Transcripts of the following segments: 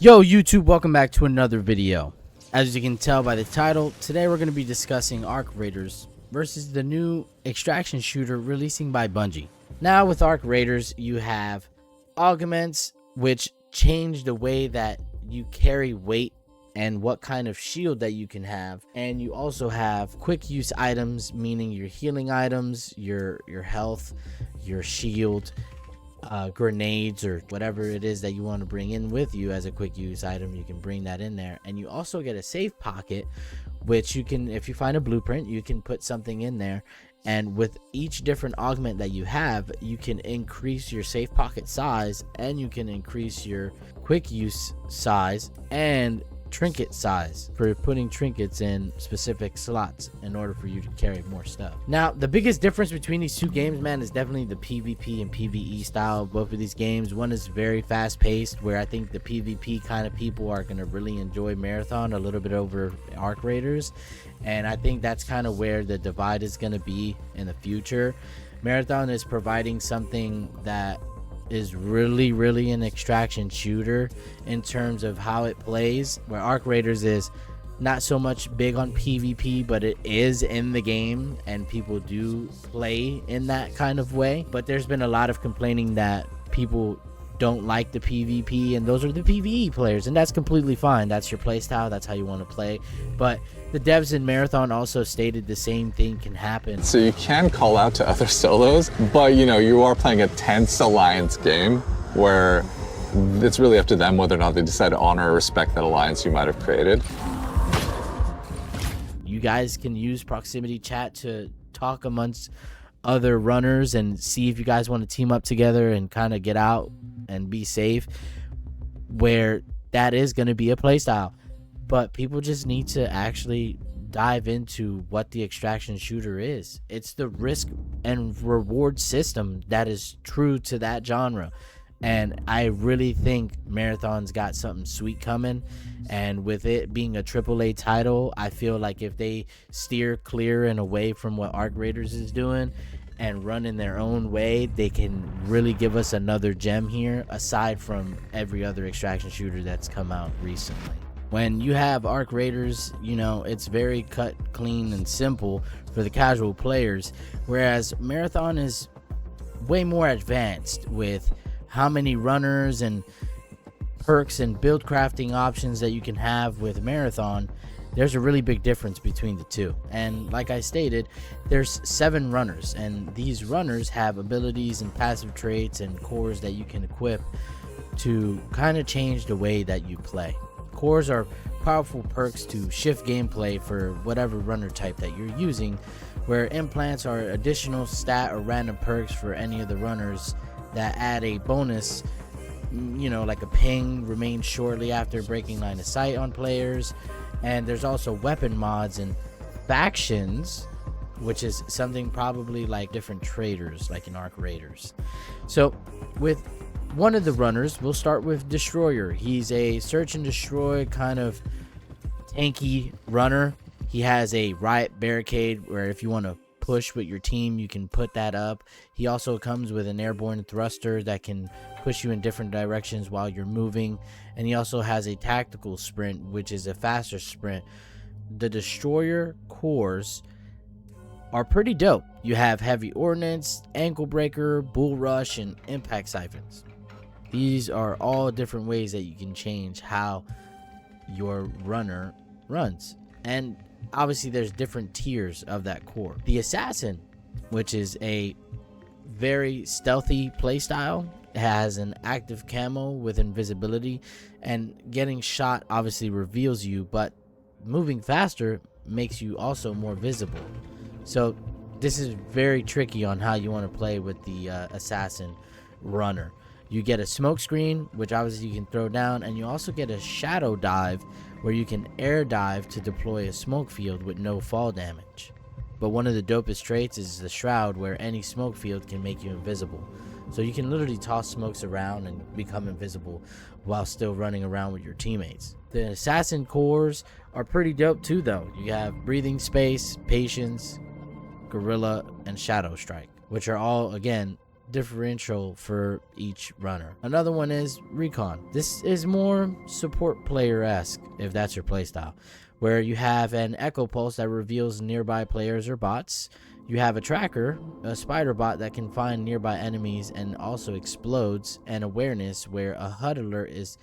Yo YouTube, welcome back to another video. As you can tell by the title, today we're going to be discussing Arc Raiders versus the new extraction shooter releasing by Bungie. Now with Arc Raiders you have augments, which change the way that you carry weight and what kind of shield that you can have, and you also have quick use items, meaning your healing items, your health, your shield, grenades, or whatever it is that you want to bring in with you as a quick use item. You can bring that in there, and you also get a safe pocket, which you can, if you find a blueprint, you can put something in there, and with each different augment that you have, you can increase your safe pocket size, and you can increase your quick use size and trinket size for putting trinkets in specific slots in order for you to carry more stuff. Now the biggest difference between these two games, man, is definitely the PvP and PvE style of both of these games. One is very fast paced, where I think the PvP kind of people are going to really enjoy Marathon a little bit over Arc Raiders, and I think that's kind of where the divide is going to be in the future. Marathon is providing something that is really an extraction shooter in terms of how it plays, where Arc Raiders is not so much big on PvP, but it is in the game and people do play in that kind of way. But there's been a lot of complaining that people don't like the PvP, and those are the PvE players, and that's completely fine. That's your playstyle, that's how you want to play. But the devs in Marathon also stated the same thing can happen. So you can call out to other solos, but you know, you are playing a tense alliance game where it's really up to them whether or not they decide to honor or respect that alliance you might have created. You guys can use proximity chat to talk amongst other runners and see if you guys want to team up together and kind of get out and be safe, where that is going to be a playstyle. But people just need to actually dive into what the extraction shooter is. It's the risk and reward system that is true to that genre, and I really think Marathon's got something sweet coming. And with it being a AAA title, I feel like if they steer clear and away from what Arc Raiders is doing and run in their own way, they can really give us another gem here, aside from every other extraction shooter that's come out recently. When you have Arc Raiders, you know, it's very cut, clean, and simple for the casual players, whereas Marathon is way more advanced with how many runners and perks and build crafting options that you can have with Marathon. There's a really big difference between the two. And like I stated, there's 7 runners, and these runners have abilities and passive traits and cores that you can equip to kind of change the way that you play. Cores are powerful perks to shift gameplay for whatever runner type that you're using, where implants are additional stat or random perks for any of the runners that add a bonus, you know, like a ping, remains shortly after breaking line of sight on players. And there's also weapon mods and factions, which is something probably like different traders like in Arc Raiders. So with one of the runners, we'll start with Destroyer. He's a search and destroy kind of tanky runner. He has a riot barricade where if you want to push with your team, you can put that up. He also comes with an airborne thruster that can push you in different directions while you're moving, and he also has a tactical sprint, which is a faster sprint. The Destroyer cores are pretty dope. You have heavy ordnance, ankle breaker, bull rush, and impact siphons. These are all different ways that you can change how your runner runs, and obviously there's different tiers of that core. The Assassin, which is a very stealthy playstyle, has an active camo with invisibility, and getting shot obviously reveals you, but moving faster makes you also more visible. So this is very tricky on how you want to play with the Assassin runner. You get a smoke screen, which obviously you can throw down, and you also get a shadow dive where you can air dive to deploy a smoke field with no fall damage. But one of the dopest traits is the Shroud, where any smoke field can make you invisible. So you can literally toss smokes around and become invisible while still running around with your teammates. The Assassin cores are pretty dope too though. You have Breathing Space, Patience, Gorilla, and Shadow Strike, which are all, again, differential for each runner. Another one is Recon. This is more support player-esque, if that's your playstyle, where you have an echo pulse that reveals nearby players or bots. You have a tracker, a spider bot that can find nearby enemies and also explodes, and awareness where a HUD alert is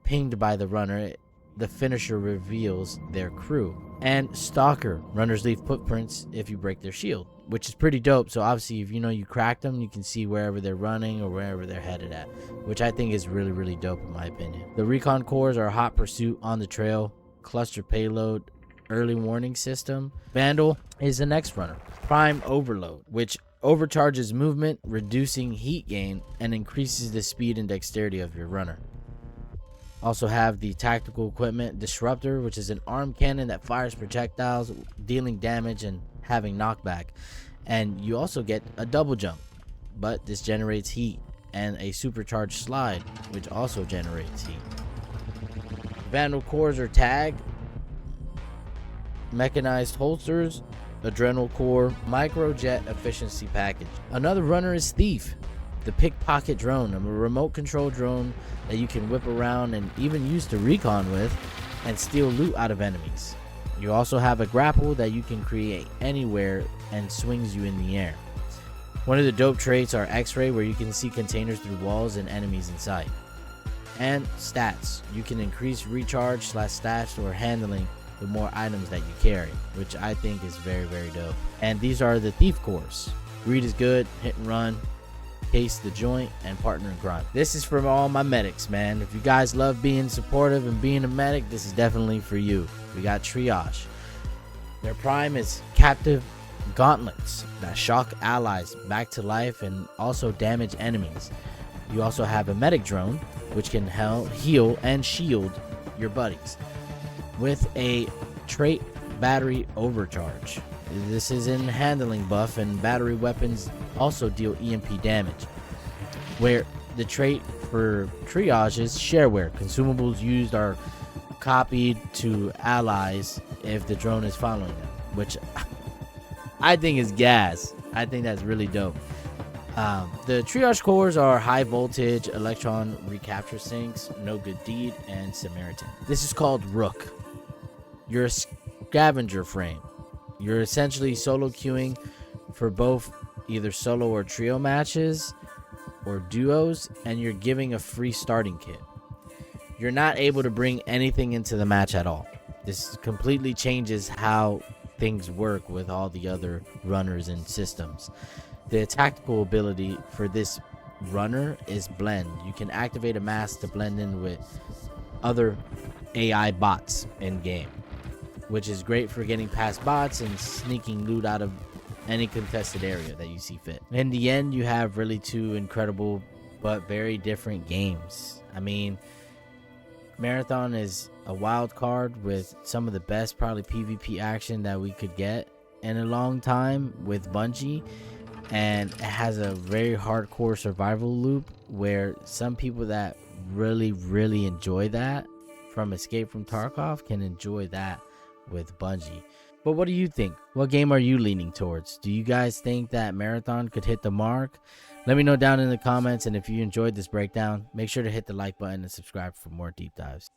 pinged by the runner. The finisher reveals their crew. And Stalker, runners leave footprints if you break their shield, which is pretty dope. So obviously if you crack them, you can see wherever they're running or wherever they're headed at, which I think is really, really dope in my opinion. The Recon cores are hot pursuit, on the trail, cluster payload, early warning system. Vandal is the next runner. Prime overload, which overcharges movement, reducing heat gain, and increases the speed and dexterity of your runner. Also have the tactical equipment Disruptor, which is an arm cannon that fires projectiles, dealing damage and having knockback. And you also get a double jump, but this generates heat, and a supercharged slide, which also generates heat. Vandal cores are tag, mechanized holsters, adrenal core, microjet efficiency package. Another runner is Thief, the pickpocket drone, a remote control drone that you can whip around and even use to recon with and steal loot out of enemies. You also have a grapple that you can create anywhere and swings you in the air. One of the dope traits are X-ray, where you can see containers through walls and enemies in sight. And stats, you can increase recharge / stats or handling the more items that you carry, which I think is very, very dope. And these are the Thief cores. Greed is good, hit and run, Case the joint, and partner in crime. This is for all my medics, man. If you guys love being supportive and being a medic, this is definitely for you. We got Triage. Their prime is captive gauntlets that shock allies back to life and also damage enemies. You also have a medic drone, which can heal and shield your buddies with a trait battery overcharge. This is in handling buff, and battery weapons also deal EMP damage. Where the trait for Triage is shareware. Consumables used are copied to allies if the drone is following them, which I think is gas. I think that's really dope. The Triage cores are high voltage electron recapture sinks, No Good Deed, and Samaritan. This is called Rook. You're a scavenger frame. You're essentially solo queuing for both either solo or trio matches or duos, and you're giving a free starting kit. You're not able to bring anything into the match at all. This completely changes how things work with all the other runners and systems. The tactical ability for this runner is blend. You can activate a mask to blend in with other AI bots in game, which is great for getting past bots and sneaking loot out of any contested area that you see fit. In the end, you have really two incredible but very different games. I mean, Marathon is a wild card with some of the best probably PvP action that we could get in a long time with Bungie, and it has a very hardcore survival loop where some people that really enjoy that from Escape from Tarkov can enjoy that with Bungie. But what do you think? What game are you leaning towards? Do you guys think that Marathon could hit the mark? Let me know down in the comments, and if you enjoyed this breakdown, make sure to hit the like button and subscribe for more deep dives.